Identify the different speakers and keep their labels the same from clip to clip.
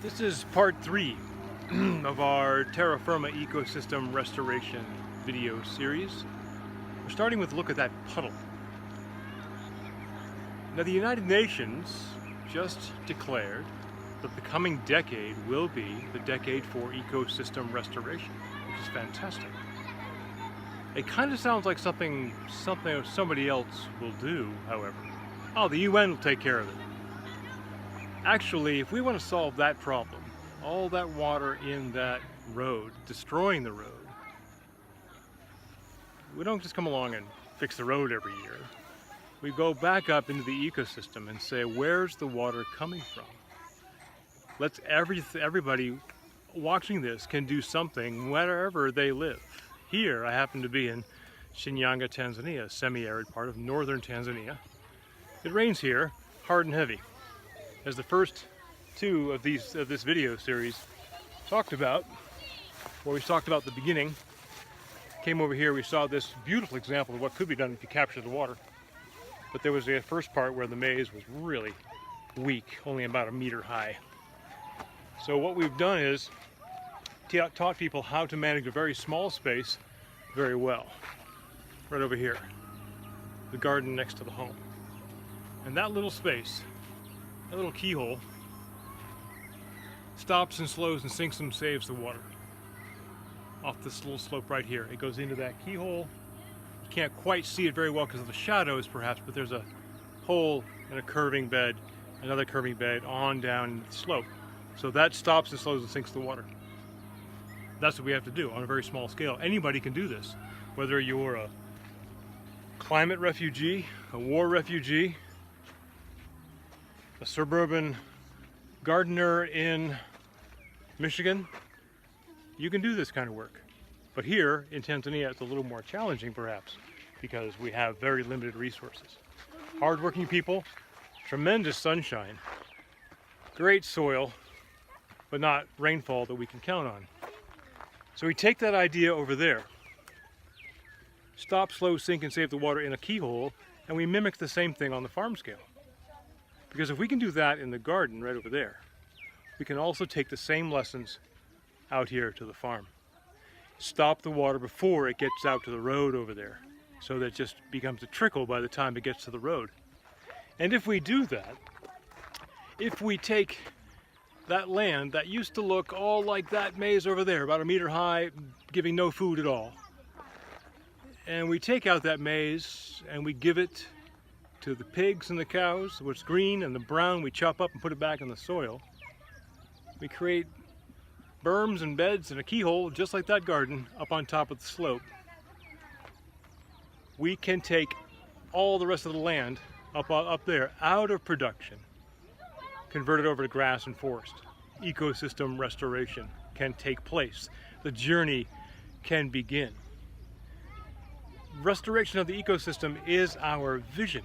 Speaker 1: This is part 3 of our Terra Firma ecosystem restoration video series. We're starting with a look at that puddle. Now, the United Nations just declared that the coming decade will be the decade for ecosystem restoration, which is fantastic. It kind of sounds like something somebody else will do, however. Oh, the UN will take care of it. Actually, if we want to solve that problem, all that water in that road, destroying the road, we don't just come along and fix the road every year. We go back up into the ecosystem and say, where's the water coming from? Let's everybody watching this can do something wherever they live. Here, I happen to be in Shinyanga, Tanzania, a semi-arid part of northern Tanzania. It rains here, hard and heavy. As the first two of this video series talked about, where we talked about the beginning, came over here, we saw this beautiful example of what could be done if you capture the water. But there was a first part where the maize was really weak, only about 1 meter high. So what we've done is taught people how to manage a very small space very well. Right over here, the garden next to the home. And that little space, that little keyhole, stops and slows and sinks and saves the water. Off this little slope right here. It goes into that keyhole. You can't quite see it very well because of the shadows perhaps, but there's a hole and a curving bed, another curving bed on down the slope. So that stops and slows and sinks the water. That's what we have to do on a very small scale. Anybody can do this. Whether you're a climate refugee, a war refugee, a suburban gardener in Michigan, you can do this kind of work. But here in Tanzania, it's a little more challenging perhaps because we have very limited resources. Hardworking people, tremendous sunshine, great soil, but not rainfall that we can count on. So we take that idea over there, stop, slow, sink, and save the water in a keyhole, and we mimic the same thing on the farm scale. Because if we can do that in the garden right over there, we can also take the same lessons out here to the farm. Stop the water before it gets out to the road over there, so that it just becomes a trickle by the time it gets to the road. And if we do that, if we take that land that used to look all like that maize over there, about 1 meter high, giving no food at all, and we take out that maize and we give it to the pigs and the cows, what's green, and the brown we chop up and put it back in the soil. We create berms and beds and a keyhole just like that garden up on top of the slope. We can take all the rest of the land up there out of production, convert it over to grass and forest. Ecosystem restoration can take place. The journey can begin. Restoration of the ecosystem is our vision.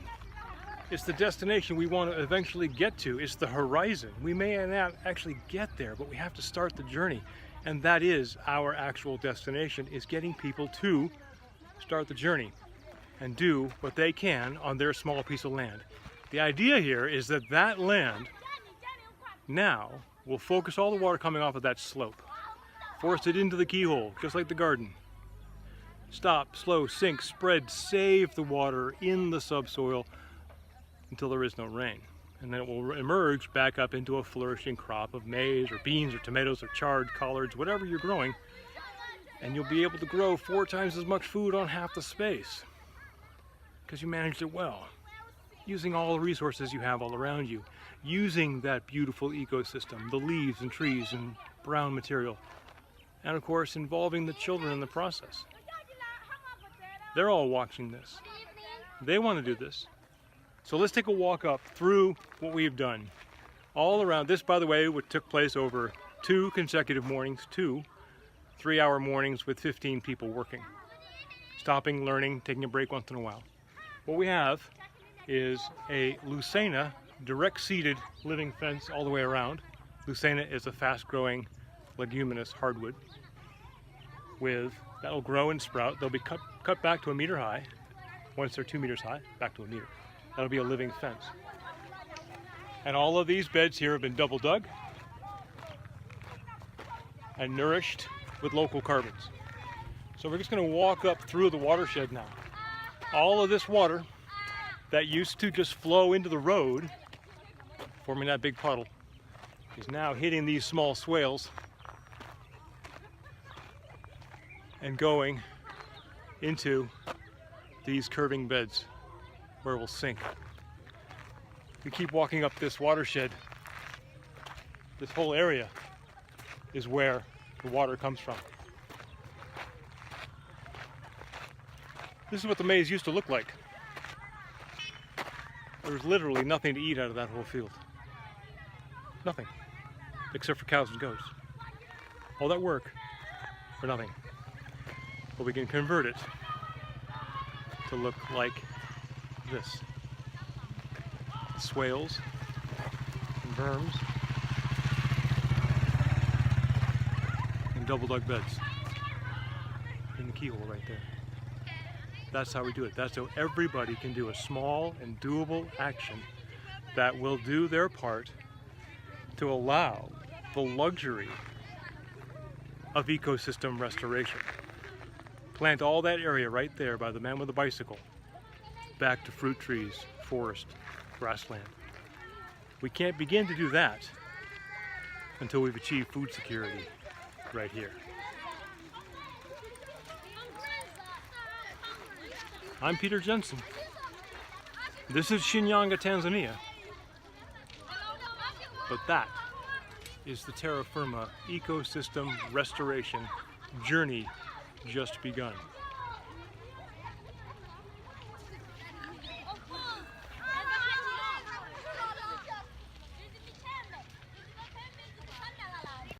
Speaker 1: It's the destination we want to eventually get to. It's the horizon. We may not actually get there, but we have to start the journey. And that is our actual destination, is getting people to start the journey and do what they can on their small piece of land. The idea here is that that land now will focus all the water coming off of that slope, force it into the keyhole, just like the garden. Stop, slow, sink, spread, save the water in the subsoil until there is no rain. And then it will emerge back up into a flourishing crop of maize or beans or tomatoes or chard, collards, whatever you're growing. And you'll be able to grow 4 times as much food on half the space because you managed it well, using all the resources you have all around you, using that beautiful ecosystem, the leaves and trees and brown material, and of course involving the children in the process. They're all watching this. They want to do this. So let's take a walk up through what we've done. All around this, by the way, what took place over 2 consecutive mornings, 2 3-hour mornings with 15 people working. Stopping, learning, taking a break once in a while. What we have is a Lucena direct-seeded living fence all the way around. Lucena is a fast-growing leguminous hardwood that'll grow and sprout. They'll be cut back to 1 meter high. Once they're 2 meters high, back to 1 meter. That'll be a living fence. And all of these beds here have been double dug. and nourished with local carbons. So we're just going to walk up through the watershed now. All of this water that used to just flow into the road, forming that big puddle, is now hitting these small swales and going into these curving beds where it will sink. We keep walking up this watershed. This whole area is where the water comes from. This is what the maize used to look like. There was literally nothing to eat out of that whole field. Nothing. Except for cows and goats. All that work for nothing. But we can convert it to look like this. Swales and berms and double dug beds in the keyhole right there. That's how we do it. That's how everybody can do a small and doable action that will do their part to allow the luxury of ecosystem restoration. Plant all that area right there by the man with the bicycle back to fruit trees, forest, grassland. We can't begin to do that until we've achieved food security right here. I'm Peter Jensen. This is Shinyanga, Tanzania. But that is the Terra Firma ecosystem restoration journey just begun.